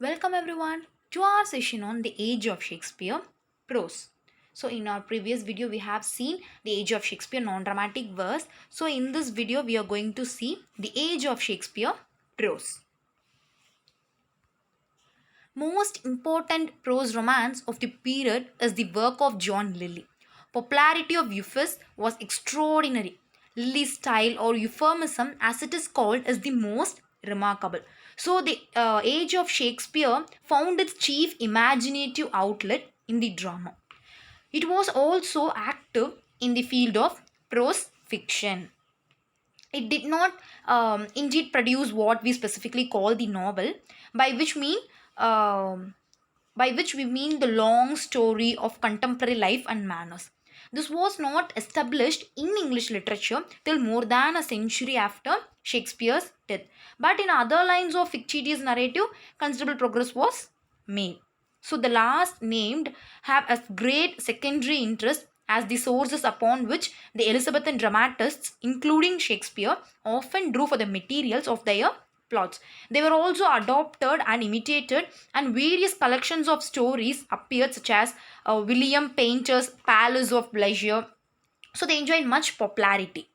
Welcome everyone to our session on the age of Shakespeare prose. So in our previous video we have seen the age of Shakespeare non-dramatic verse. So in this video we are going to see the age of Shakespeare prose. Most important prose romance of the period is the work of John Lyly. Popularity of Euphis was extraordinary. Lyly's style or euphemism as it is called is the most remarkable. So the age of Shakespeare found its chief imaginative outlet in the drama. It was also active in the field of prose fiction. It did not indeed produce what we specifically call the novel, by which mean um, by which we mean the long story of contemporary life and manners. This was not established in English literature till more than a century after Shakespeare's death. But in other lines of fictitious narrative, considerable progress was made. So the last named have a great secondary interest as the sources upon which the Elizabethan dramatists, including Shakespeare, often drew for the materials of their plots. They were also adopted and imitated, and various collections of stories appeared, such as William Painter's Palace of Pleasure. So they enjoyed much popularity.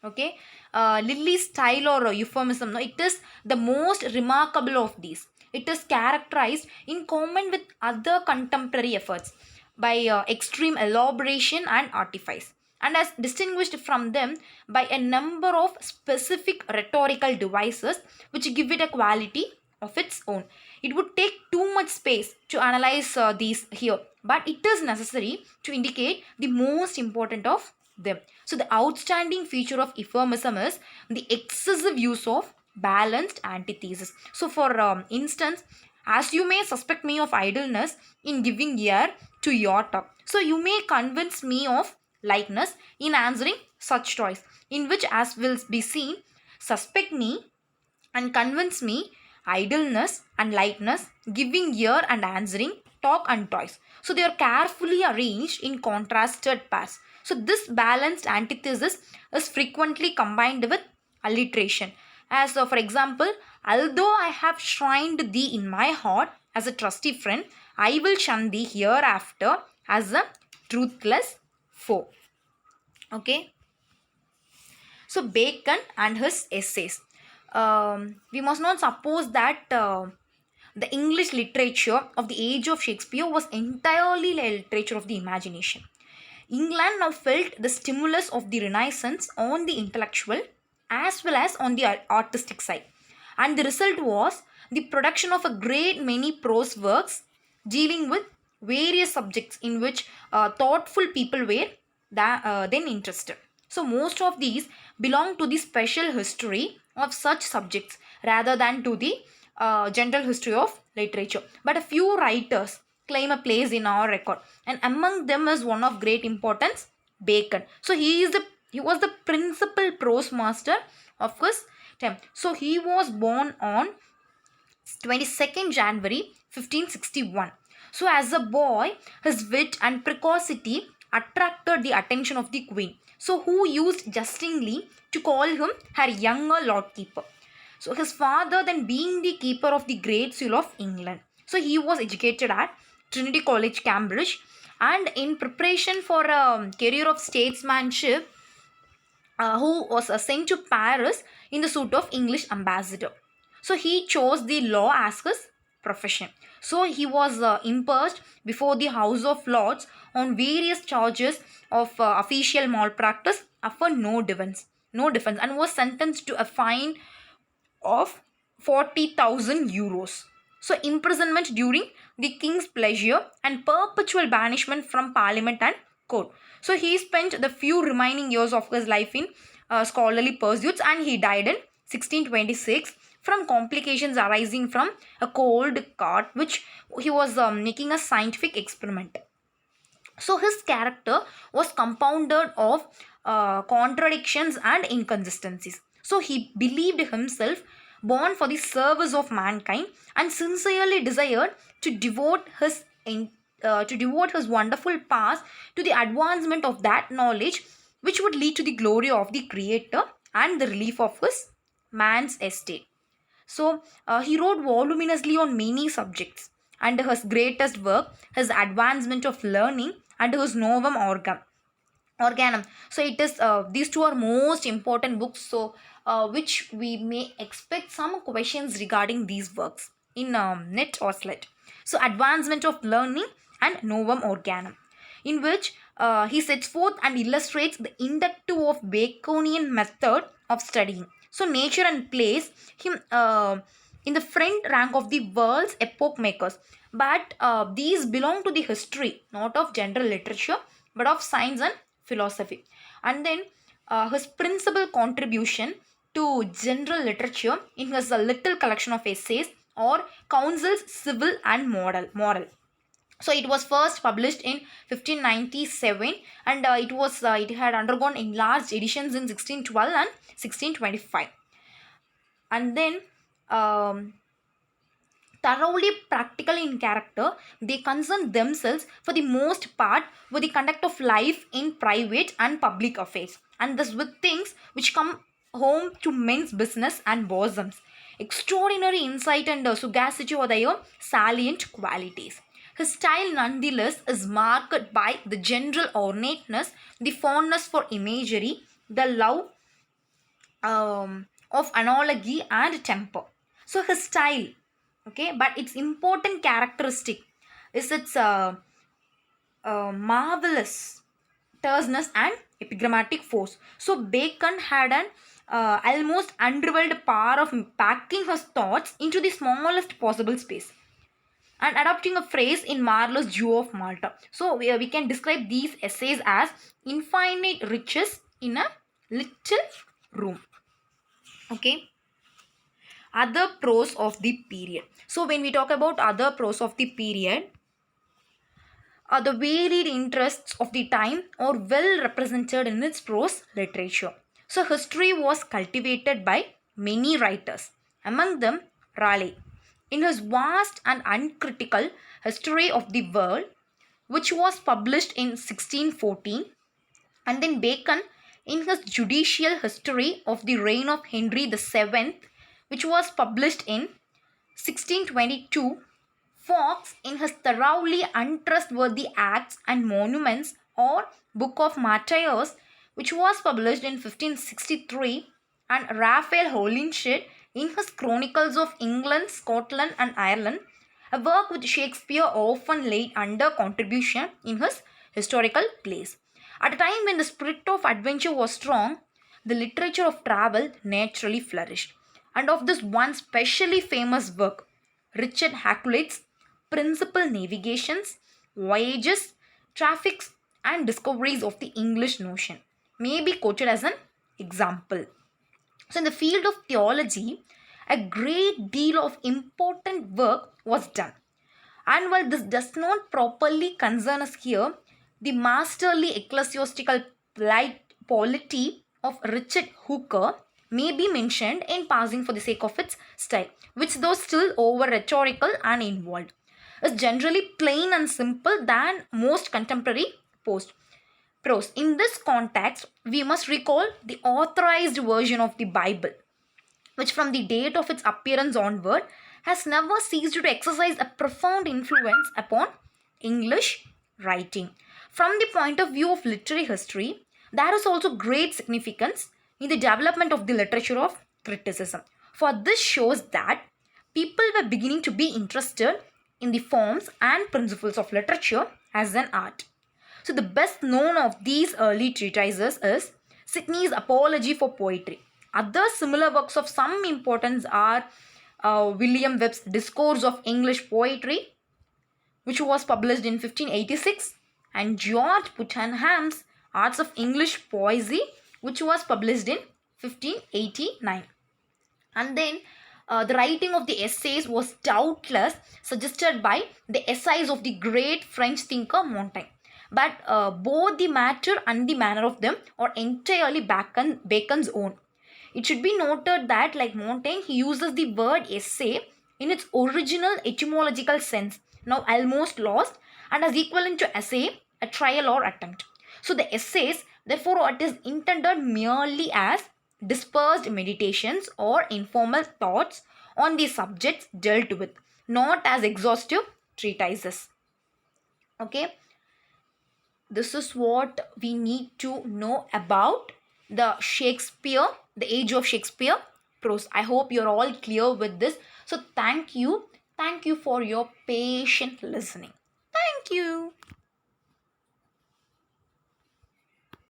Okay, Lily's style or euphemism, no, it is the most remarkable of these. It is characterized in common with other contemporary efforts by extreme elaboration and artifice, and as distinguished from them by a number of specific rhetorical devices which give it a quality of its own. It would take too much space to analyze these here, but it is necessary to indicate the most important of them. So, the outstanding feature of euphemism is the excessive use of balanced antithesis. So, for instance, as you may suspect me of idleness in giving ear to your talk, so you may convince me of likeness in answering such choice, in which, as will be seen, suspect me and convince me idleness and lightness, giving ear and answering, talk and toys. So they are carefully arranged in contrasted pairs. So this balanced antithesis is frequently combined with alliteration. As for example, although I have shrined thee in my heart as a trusty friend, I will shun thee hereafter as a truthless foe. Okay. So Bacon and his essays. We must not suppose that the English literature of the age of Shakespeare was entirely a literature of the imagination. England now felt the stimulus of the Renaissance on the intellectual as well as on the artistic side. And the result was the production of a great many prose works dealing with various subjects in which thoughtful people were then interested. So, most of these belong to the special history of such subjects rather than to the general history of literature. But a few writers claim a place in our record, and among them is one of great importance, Bacon. So he was the principal prose master of his time. So he was born on 22nd January 1561. So as a boy, his wit and precocity attracted the attention of the queen, so who used jestingly to call him her younger Lord Keeper. So his father then being the keeper of the Great Seal of England. So he was educated at Trinity College, Cambridge, and in preparation for a career of statesmanship, who was sent to Paris in the suit of English ambassador. So he chose the law as his profession. So he was impeached before the House of Lords on various charges of official malpractice for no defense, and was sentenced to a fine of 40,000 euros. So, imprisonment during the king's pleasure and perpetual banishment from parliament and court. So, he spent the few remaining years of his life in scholarly pursuits, and he died in 1626 from complications arising from a cold cart which he was making a scientific experiment. So his character was compounded of contradictions and inconsistencies. So he believed himself born for the service of mankind and sincerely desired to devote his wonderful past to the advancement of that knowledge which would lead to the glory of the Creator and the relief of his man's estate. So he wrote voluminously on many subjects, and his greatest work, his Advancement of Learning and his Novum Organum. So it is these two are most important books. So which we may expect some questions regarding these works in net or slit. So Advancement of Learning and Novum Organum, in which he sets forth and illustrates the inductive of Baconian method of studying. So nature and place him in the front rank of the world's epoch makers. But these belong to the history, not of general literature, but of science and philosophy. And then his principal contribution to general literature in his little collection of essays or Counsels Civil and Moral. So it was first published in 1597, and it had undergone enlarged editions in 1612 and 1625. And then um, thoroughly practical in character, they concern themselves for the most part with the conduct of life in private and public affairs, and thus with things which come home to men's business and bosoms. Extraordinary insight and sagacity are their salient qualities. His style, nonetheless, is marked by the general ornateness, the fondness for imagery, the love of analogy and temper. So his style, okay, but its important characteristic is its marvelous terseness and epigrammatic force. So Bacon had an almost unrivaled power of packing his thoughts into the smallest possible space and adopting a phrase in Marlowe's Jew of Malta. So we can describe these essays as infinite riches in a little room. Okay. Other prose of the period. So when we talk about other prose of the period, the varied interests of the time are well represented in its prose literature. So history was cultivated by many writers, among them Raleigh. In his vast and uncritical History of the World, which was published in 1614, and then Bacon in his Judicial History of the Reign of Henry VII, which was published in 1622, Fox in his thoroughly untrustworthy Acts and Monuments or Book of Martyrs, which was published in 1563, and Raphael Holinshed in his Chronicles of England, Scotland, and Ireland, a work which Shakespeare often laid under contribution in his historical plays. At a time when the spirit of adventure was strong, the literature of travel naturally flourished. And of this one specially famous work, Richard Hakluyt's Principal Navigations, Voyages, Traffics, and Discoveries of the English Notion may be quoted as an example. So, in the field of theology, a great deal of important work was done. And while this does not properly concern us here, the masterly ecclesiastical polity of Richard Hooker may be mentioned in passing for the sake of its style, which, though still over rhetorical and involved, is generally plain and simple than most contemporary prose. In this context, we must recall the authorized version of the Bible, which from the date of its appearance onward has never ceased to exercise a profound influence upon English writing. From the point of view of literary history, there is also great significance in the development of the literature of criticism. For this shows that people were beginning to be interested in the forms and principles of literature as an art. So the best known of these early treatises is Sidney's Apology for Poetry. Other similar works of some importance are William Webb's Discourse of English Poetry, which was published in 1586, and George Putnam's Arts of English Poesy, which was published in 1589. And then the writing of the essays was doubtless suggested by the essays of the great French thinker Montaigne. But both the matter and the manner of them are entirely Bacon's own. It should be noted that, like Montaigne, he uses the word essay in its original etymological sense, now almost lost, and as equivalent to essay, a trial or attempt. So the essays, therefore, it is intended merely as dispersed meditations or informal thoughts on the subjects dealt with, not as exhaustive treatises. Okay, this is what we need to know about the Shakespeare, the age of Shakespeare prose. I hope you're all clear with this. So, thank you. Thank you for your patient listening. Thank you.